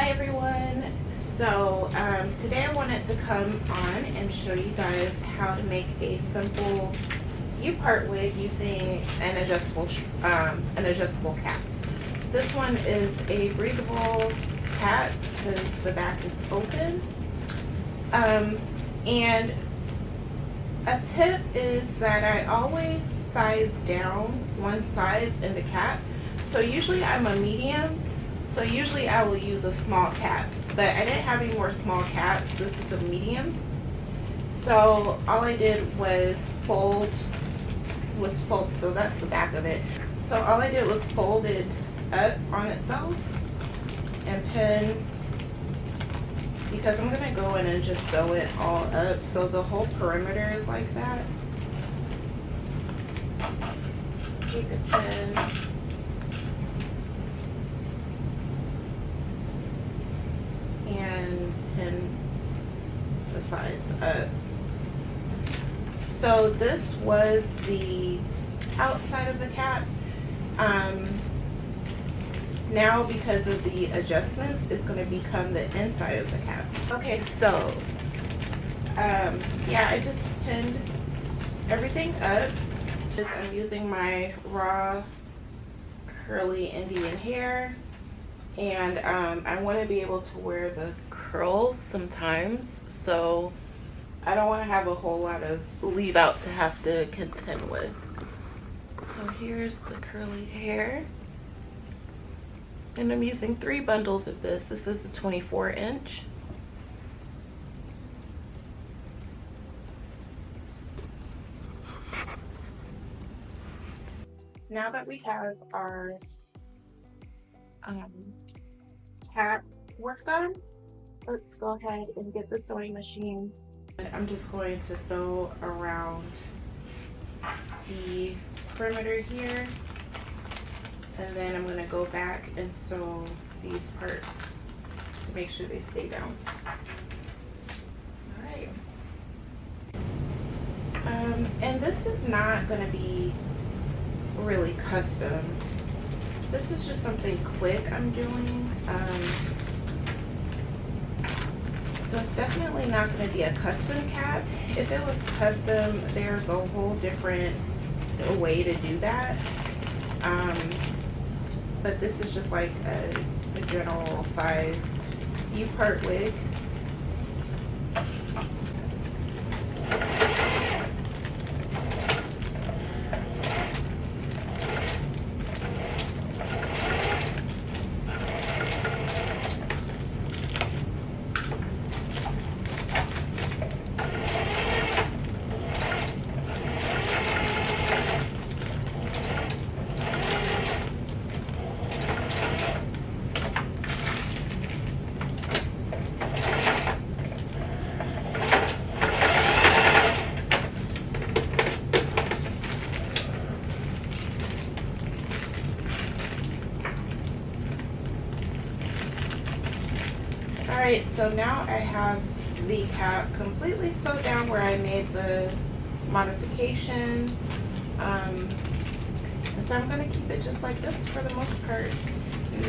Hi everyone. So today I wanted to come on and show you guys how to make a simple Vpart wig using an adjustable cap. This one is a breathable cap because the back is open. And a tip is that I always size down one size in the cap. So usually I'm a medium. So usually I will use a small cap, but I didn't have any more small caps. This is a medium. So all I did was fold, so that's the back of it. So all I did was fold it up on itself and pin, because I'm gonna go in and just sew it all up. So the whole perimeter is like that. Take a pin. And pin the sides up. So this was the outside of the cap. Now because of the adjustments, it's going to become the inside of the cap. Okay, so yeah, I just pinned everything up. I'm using my raw curly Indian hair. And I want to be able to wear the curls sometimes, so I don't want to have a whole lot of leave out to have to contend with. So here's the curly hair, and I'm using 3 bundles of this. This is a 24-inch. Now that we have our cap work done, let's go ahead and get the sewing machine. I'm just going to sew around the perimeter here, and then I'm going to go back and sew these parts to make sure they stay down. Alright. And this is not going to be really custom. This is just something quick I'm doing. So it's definitely not going to be a custom cap. If it was custom, there's a whole different way to do that. But this is just like a general size Vpart wig. Alright, so now I have the cap completely sewed down where I made the modification. And so I'm going to keep it just like this for the most part.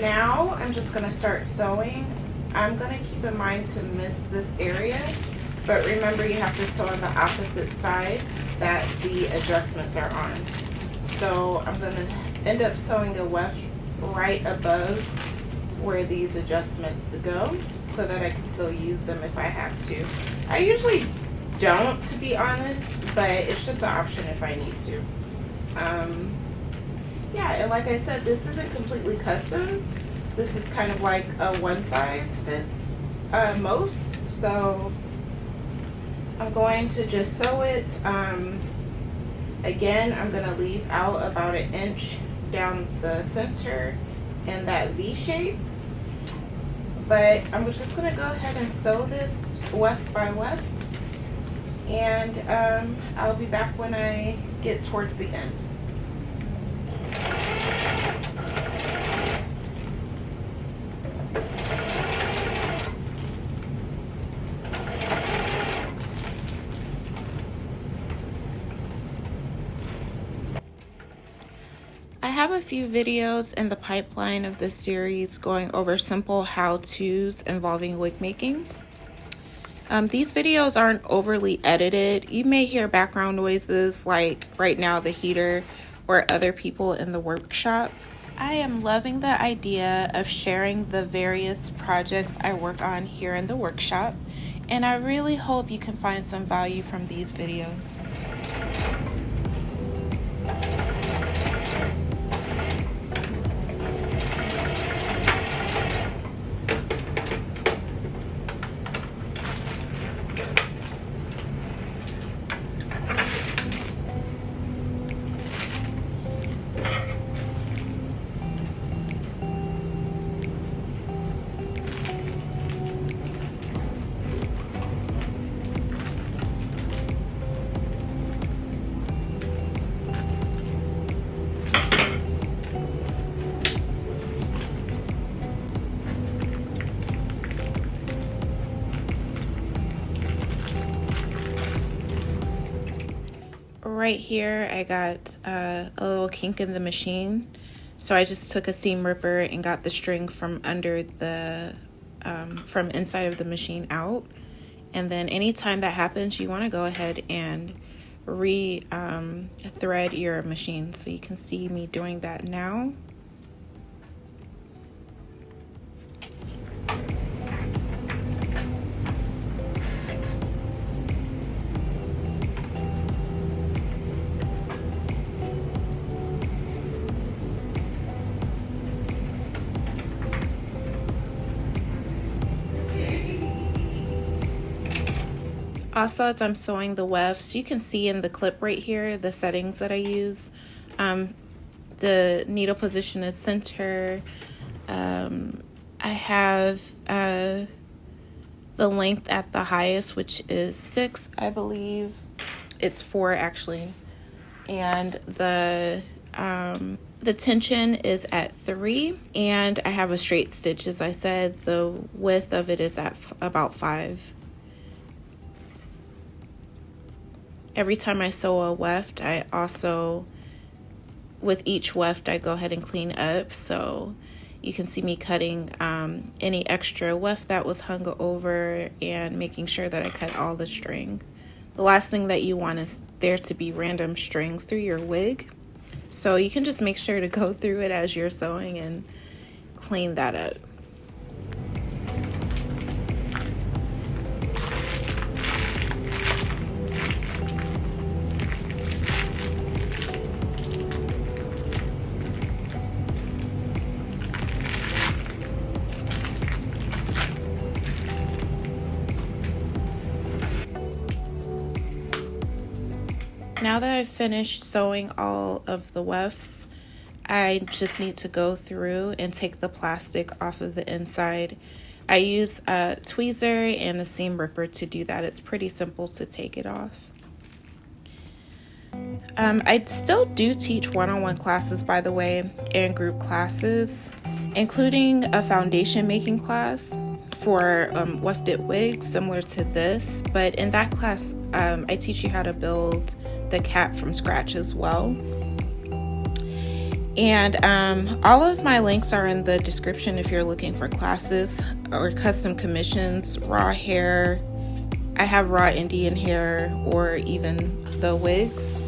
Now I'm just going to start sewing. I'm going to keep in mind to miss this area, but remember you have to sew on the opposite side that the adjustments are on. So I'm going to end up sewing the weft right above where these adjustments go, so that I can still use them if I have to. I usually don't, to be honest, but it's just an option if I need to. Yeah, and like I said, this isn't completely custom. This is kind of like a one size fits most. So I'm going to just sew it. Again, I'm going to leave out about 1 inch down the center in that V shape. But I'm just going to go ahead and sew this weft by weft, and I'll be back when I get towards the end. have a few videos in the pipeline of this series going over simple how-tos involving wig making. These videos aren't overly edited. You may hear background noises like right now the heater or other people in the workshop. I am loving the idea of sharing the various projects I work on here in the workshop, and I really hope you can find some value from these videos. Right here I got a little kink in the machine, so I just took a seam ripper and got the string from under the from inside of the machine out. And then anytime that happens, you want to go ahead and thread your machine. So you can see me doing that now. Also, as I'm sewing the wefts, you can see in the clip right here the settings that I use. The needle position is center. I have the length at the highest, which is 6, I believe. It's 4 actually. And the tension is at 3, and I have a straight stitch. As I said, the width of it is at about 5. Every time I sew a weft, I also, with each weft, I go ahead and clean up. So you can see me cutting any extra weft that was hung over and making sure that I cut all the string. The last thing that you want is there to be random strings through your wig. So you can just make sure to go through it as you're sewing and clean that up. Now that I've finished sewing all of the wefts, I just need to go through and take the plastic off of the inside. I use a tweezer and a seam ripper to do that. It's pretty simple to take it off. I still do teach one-on-one classes, by the way, and group classes, including a foundation making class for wefted wigs similar to this. But in that class, I teach you how to build the cap from scratch as well. And all of my links are in the description if you're looking for classes or custom commissions, raw hair. I have raw Indian hair, or even the wigs.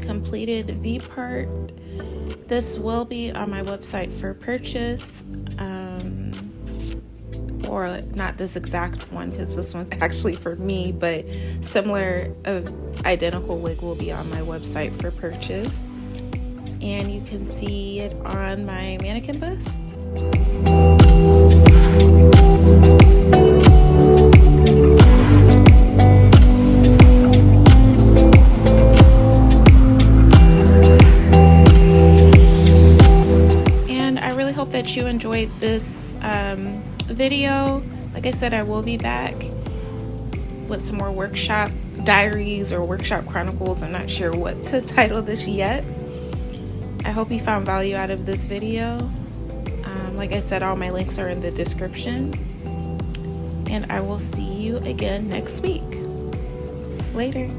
Completed Vpart. This will be on my website for purchase. or not this exact one because this one's actually for me, but similar identical wig will be on my website for purchase, and you can see it on my mannequin bust. And I really hope that you enjoyed this video. Like I said, I will be back with some more workshop diaries or workshop chronicles. I'm not sure what to title this yet. I hope you found value out of this video. Like I said, all my links are in the description, and I will see you again next week. Later.